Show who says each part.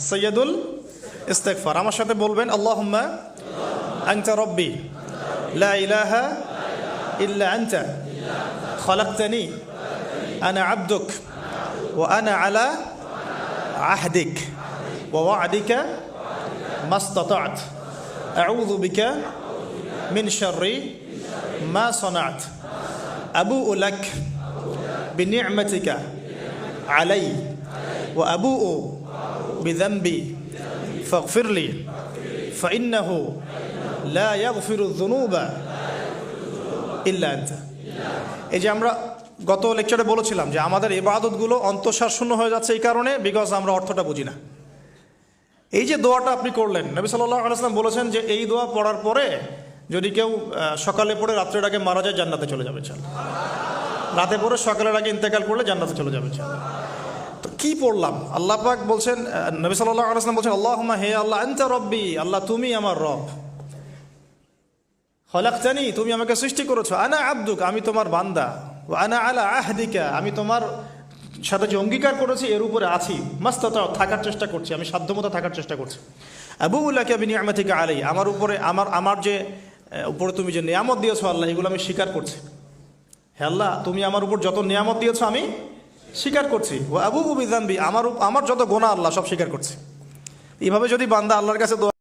Speaker 1: সৈয়দুল ইস্তেগফার। আমার সাথে বলবেন, আল্লাহুম্মা আনতা রব্বি লা ইলাহা ইল্লা আনতা খলাকতানি আনা আবদুক ওয়া আনা আলা আহদিক ওয়া ওয়া'দিকা মাসতাতা'ত আউযু বিকা মিন শাররি মা সানা'ত আবুউ লাক বিনি'মাতিকা আলাই ওয়া আবুউ বিযানবি ফাগফিরলি ফাইন্নাহু লা ইয়াগফিরু যুনুবা ইল্লা আনতা। এই যে আমরা গত লেকচারে বলেছিলাম যে আমাদের ইবাদতগুলো অন্তঃসার শূন্য হয়ে যাচ্ছে এই কারণে, বিকজ আমরা অর্থটা বুঝি না। এই যে দোয়াটা আপনি করলেন, নবী সাল্লাল্লাহু আলাইহি ওয়াসাল্লাম বলেছেন যে এই দোয়া পড়ার পরে যদি কেউ সকালে পড়ে রাত্রের আগে মারা যায়, জান্নাতে চলে যাবে। রাতে পড়ে সকালের আগে ইন্তেকাল করলে জান্নাতে চলে যাবে। তো কি পড়লাম? আল্লাহ পাক বলছেন, নবী সাল্লাল্লাহু আলাইহি ওয়াসাল্লাম বলছেন, আল্লাহুম্মা হে আল্লাহ, আনতা রব্বি, আল্লাহ তুমি আমার রব, খলাকতানি তুমি আমাকে সৃষ্টি করেছো, আনা আবদুক আমি তোমার বান্দা, ওয়া আনা আলা আহদিকা আমি তোমার সাথে যে অঙ্গীকার করেছি এর উপরে আছি, মাসতাতা'তু থাকার চেষ্টা করছি, আমি সাধ্যমতো থাকার চেষ্টা করছি, আবুউ লাকা বিনি'মাতিকা আলাই আমার উপরে আমার যে উপরে তুমি যে নিয়ামত দিয়েছো আল্লাহ, এগুলো আমি স্বীকার করছি। হে আল্লাহ, তুমি আমার উপর যত নিয়ামত দিয়েছো আমি স্বীকার করছি, ওয়া আবুউ বিযানবি আমার যত গুনাহ আল্লাহ সব স্বীকার করছি। এইভাবে যদি বান্দা আল্লাহর কাছে